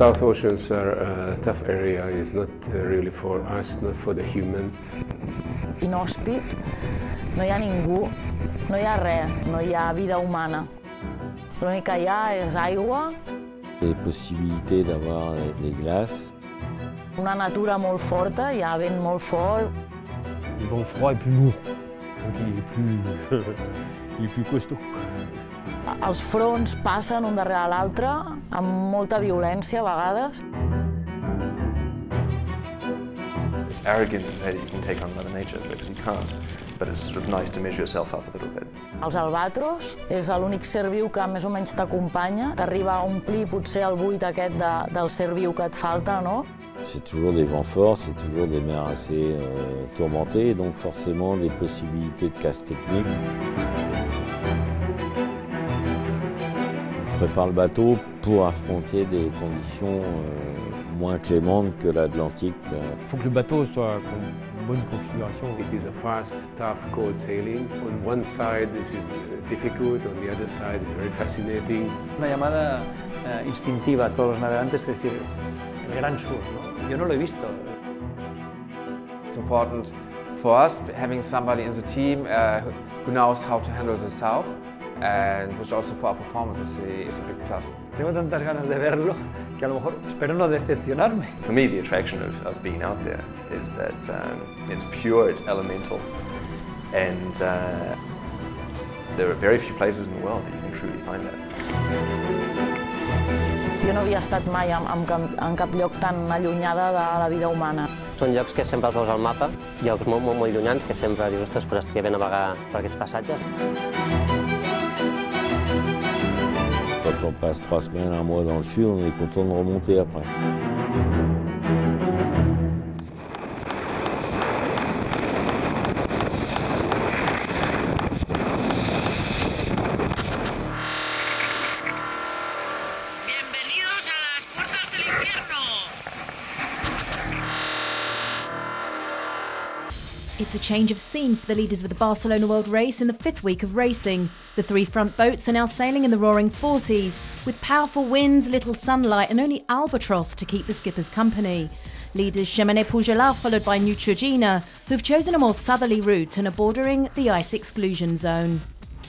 South Oceans are a tough area. It's not really for us, not for the human. Inhòspit, no hi ha ningú, no hi ha res, no hi ha vida humana. L'únic que hi ha és aigua. Les possibilités d'avoir des glaces. Una natura molt forta, hi ha vent molt fort. Le vent froid est plus lourd, donc il est plus costaud. Els fronts passen un darrere l'altre, amb molta violència a vegades. It's arrogant to say that you can take on Mother Nature, because you can't, but it's sort of nice to measure yourself up a little bit. Els albatros és l'únic ser viu que més o menys t'acompanya, t'arriba a omplir potser el buit aquest del ser viu que et falta, no? C'est toujours des vents forts, c'est toujours des mers assez tourmentées, donc forcément des possibilités de casse technique. On prépare le bateau pour affronter des conditions moins clémentes que l'Atlantique. Il faut que le bateau soit en bonne configuration. It is a fast, tough, cold sailing. On one side this is difficult, on the other side it's very fascinating. Una llamada instintiva a todos los navegantes, es decir, el gran sur, ¿no? Yo no lo he visto. It's important for us having somebody in the team who knows how to handle the south, and which also for our performance is a big plus. Tengo tantas ganas de verlo que a lo mejor espero no decepcionarme. For me, the attraction of being out there is that it's pure, it's elemental, and there are very few places in the world that you can truly find that. Jo no havia estat mai en cap lloc tan allunyada de la vida humana. Són llocs que sempre els veus al mapa, llocs molt llunyans que sempre dius, ostres, però estaria bé navegar per aquests passatges. Quand on passe 3 semaines, 1 mois dans le sud, on est content de remonter après. Bienvenidos a las puertas del infierno. It's a change of scene for the leaders of the Barcelona World Race in the 5th week of racing. The 3 front boats are now sailing in the roaring 40s, with powerful winds, little sunlight and only albatross to keep the skippers company. Leaders Cheminée Pougelat followed by Neutrogena, who've chosen a more southerly route and are bordering the ice exclusion zone.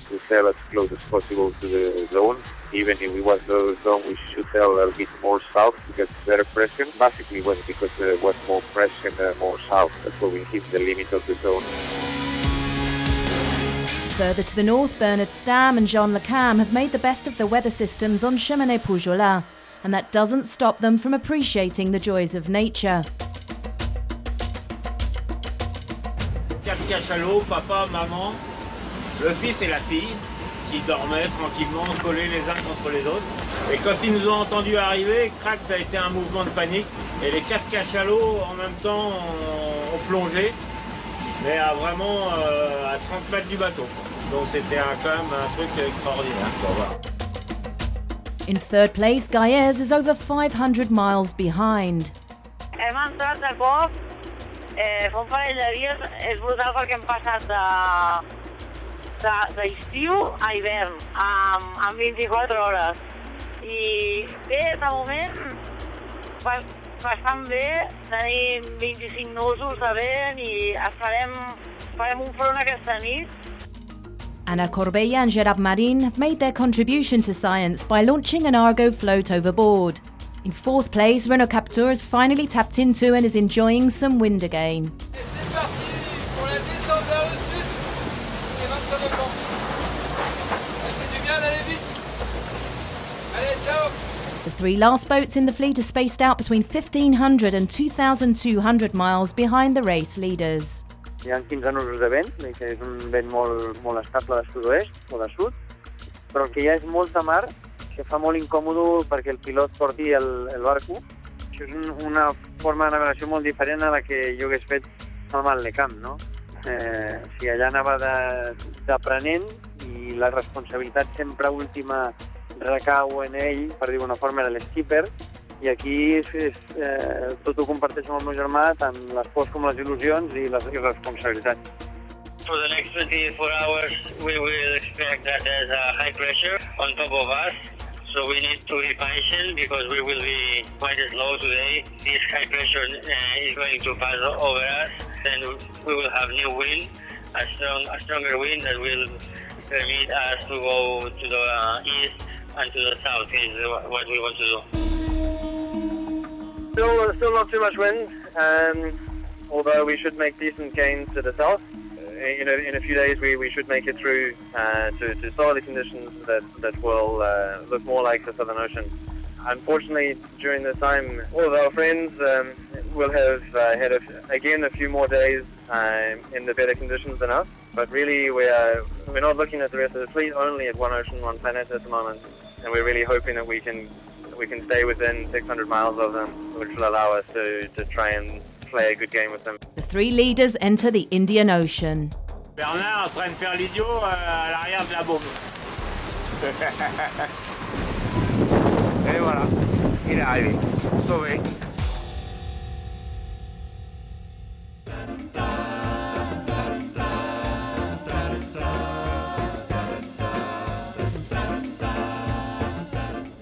We sail as close as possible to the zone. Even if we was the zone, we should sail a little bit more south to get better pressure. Basically, it was because there was more pressure more south. That's why we hit the limit of the zone. Further to the north, Bernard Stam and Jean Le Cam have made the best of the weather systems on Cheminée Pougelat, and that doesn't stop them from appreciating the joys of nature. 4 cachalots, papa, maman, le fils et la fille, qui dormaient tranquillement, collés les uns contre les autres. Et quand ils nous ont entendus arriver, crac, ça a été un mouvement de panique. Et les 4 cachalots, en même temps, ont plongé, mais vraiment à 30 mètres du bateau. Donc c'était quand même un truc extraordinaire. Voilà. In 3rd place, Gaillers is over 500 miles behind. Hem entrat de cop, fa un parell de dies, és brutal perquè hem passat d'estiu a hivern, en 24 hores. I bé, de moment, bastant bé, tenim 25 nusos de vent i farem un front aquesta nit. Anna Corbella and Gerard Marin have made their contribution to science by launching an Argo float overboard. In 4th place, Renault Captur has finally tapped into and is enjoying some wind again. C'est parti pour la descente vers le sud. C'est 25 ans. Ça fait du bien d'aller vite. Allez, ciao. The 3 last boats in the fleet are spaced out between 1,500 and 2,200 miles behind the race leaders. Hi ha 15 nusos de vent, que és un vent molt estable de sud-oest o de sud, però el que hi ha és molta mar, que fa molt incòmode perquè el pilot porti el barco. Això és una forma de navegació molt diferent a la que jo hagués fet amb el Lecam, no? Si allà anava d'aprenent i la responsabilitat sempre última recau en ell, per dir d'una forma, era l'skipper, i aquí tot ho comparteixo amb el meu germà, tant les pors com les il·lusions i les responsabilitats. For the next 24 hours, we will expect that there's a high pressure on top of us. So we need to be patient because we will be quite slow today. This high pressure is going to pass over us. Then we will have new wind, a stronger wind that will permit us to go to the east and to the south is what we want to do. Still not too much wind, although we should make decent gains to the south. In a few days we should make it through to southerly conditions that will look more like the Southern Ocean. Unfortunately, during this time, all of our friends will have had a few more days in the better conditions than us. But really, we're not looking at the rest of the fleet, only at one ocean, one planet at the moment, and we're really hoping that we can stay within 600 miles of them, which will allow us to try and play a good game with them. The three leaders enter the Indian Ocean. Bernard en train de faire l'idiot à l'arrière de la bombe. Et voilà, il est arrivé, sauvé.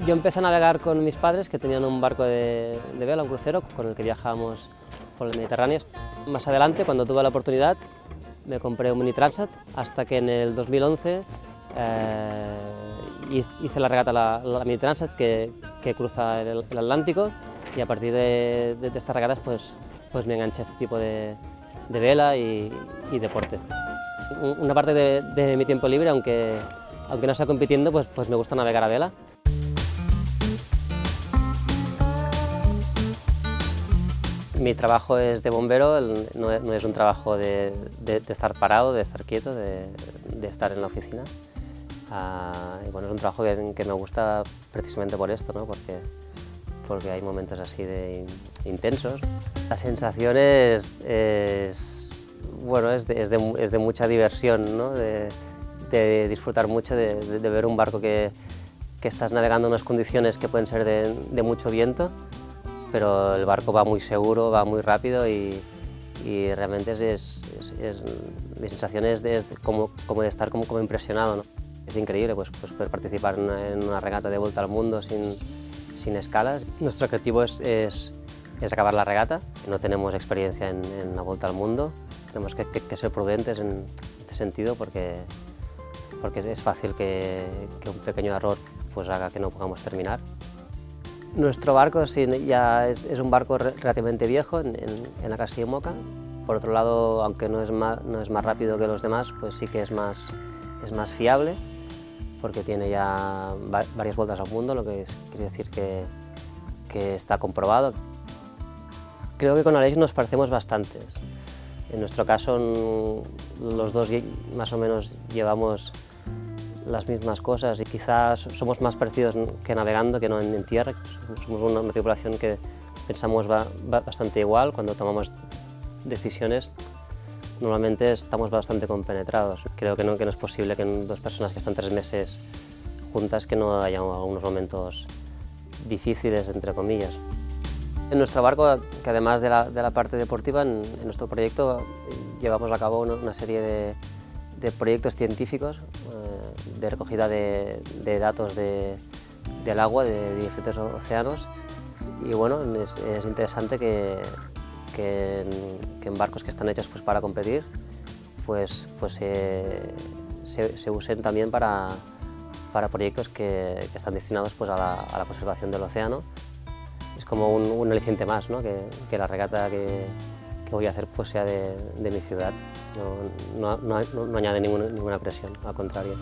Yo empecé a navegar con mis padres, que tenían un barco de vela, un crucero, con el que viajábamos por el Mediterráneo. Más adelante, cuando tuve la oportunidad, me compré un mini transat, hasta que en el 2011 hice la regata la mini transat que cruza el Atlántico, y a partir de estas regatas pues me enganché a este tipo de vela y deporte. Una parte de mi tiempo libre, aunque no sea compitiendo, pues me gusta navegar a vela. Mi trabajo es de bombero, no es un trabajo de estar parado, de estar quieto, de estar en la oficina. Y bueno, es un trabajo que me gusta precisamente por esto, ¿no? Porque hay momentos así de intensos. La sensación es de mucha diversión, ¿no? De disfrutar mucho, de ver un barco que estás navegando en unas condiciones que pueden ser de mucho viento, pero el barco va muy seguro, va muy rápido y realmente mi sensación es como de estar como impresionado, ¿no? Es increíble pues poder participar en una regata de vuelta al mundo sin escalas. Nuestro objetivo es acabar la regata. No tenemos experiencia en la vuelta al mundo, tenemos que ser prudentes en este sentido porque es fácil que un pequeño error pues haga que no podamos terminar. Nuestro barco ya es un barco relativamente viejo en la clase Imoca. Por otro lado, aunque no es más rápido que los demás, pues sí que es más fiable, porque tiene ya varias vueltas al mundo, lo que quiere decir que está comprobado. Creo que con Aleix nos parecemos bastantes. En nuestro caso, los dos más o menos llevamos las mismas cosas y quizás somos más parecidos que navegando que no en tierra. Somos una tripulación que pensamos bastante igual. Cuando tomamos decisiones normalmente estamos bastante compenetrados. Creo que no es posible que en dos personas que están 3 meses juntas que no haya algunos momentos difíciles, entre comillas. En nuestro barco, que además de la parte deportiva, en nuestro proyecto llevamos a cabo una serie de proyectos científicos de recogida de datos del agua de diferentes océanos, y bueno, es interesante que en barcos que están hechos pues para competir pues se usen también para proyectos que están destinados pues a la conservación del océano. Es como un aliciente más, ¿no? que la regata que voy a hacer pues sea de mi ciudad. No añade ninguna presión, al contrario.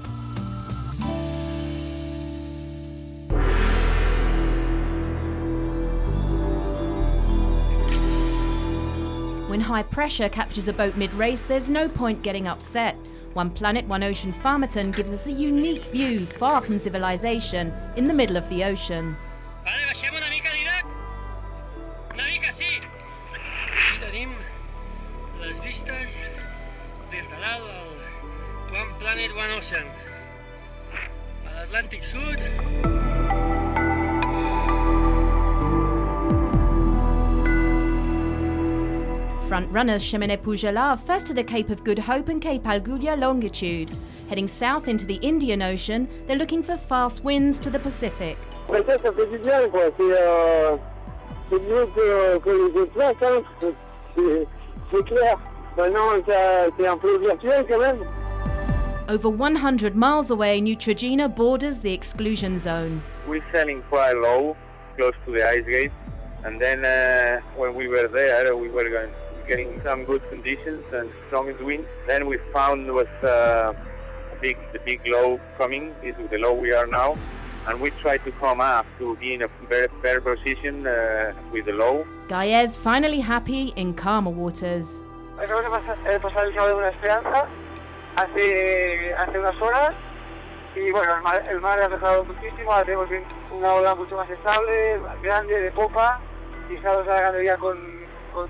When high pressure captures a boat mid-race, there's no point getting upset. One Planet, One Ocean Farmerton gives us a unique view, far from civilization, in the middle of the ocean. Vale, baixem una mica, Dinac. Una mica, sí. Aquí tenim les vistes des de dalt del One Planet, One Ocean. A l'Atlàntic Sud. Front runners Cheminée Pougela are first to the Cape of Good Hope and Cape Algulla longitude. Heading south into the Indian Ocean, they're looking for fast winds to the Pacific. Ça fait du bien, quoi. C'est mieux que les places, hein. C'est clair. Maintenant, c'est un peu virtuel quand même. Over 100 miles away, Neutrogena borders the exclusion zone. We're sailing quite low, close to the ice gate, and then when we were there, we were getting some good conditions and strongest winds. Then we found was the big low coming. This is the low we are now, and we tried to come up to be in a very fair position with the low. Gaez finally happy in calmer waters. Acabamos de pasar el Cabo de una Esperanza hace unas horas y bueno, el mar ha mejorado muchísimo, ahora tenemos una ola mucho más estable, grande, de popa, y estamos navegando ya con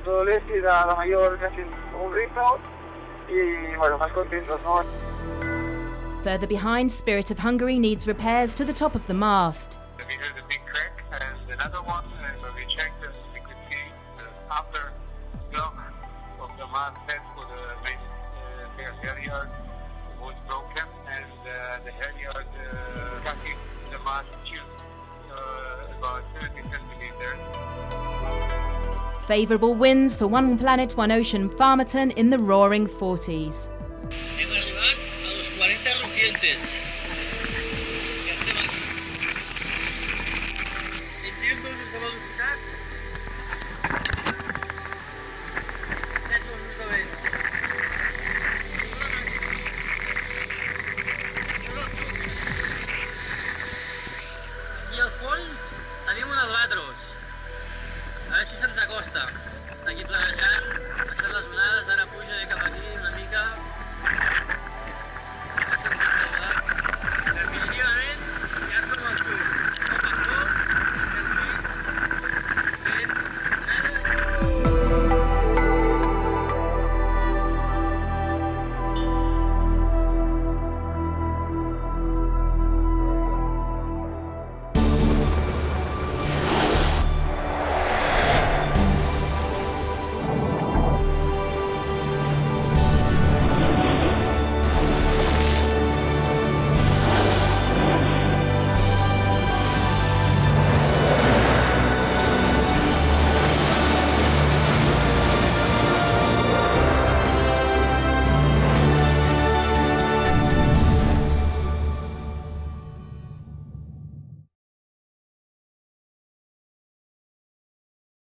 todo el este y la mayor casi un ritmo y bueno, más contentos, ¿no? Further behind, Spirit of Hungary needs repairs to the top of the mast. We heard a big crack and another one, and when we checked it, we could see the upper block of the mast head for the main halyard was broken, and the halyard cutting the mast tube about 30 centimeters. Favourable winds for One Planet, One Ocean Farmerton in the roaring 40s. Hemos arribat a los 40 recientes.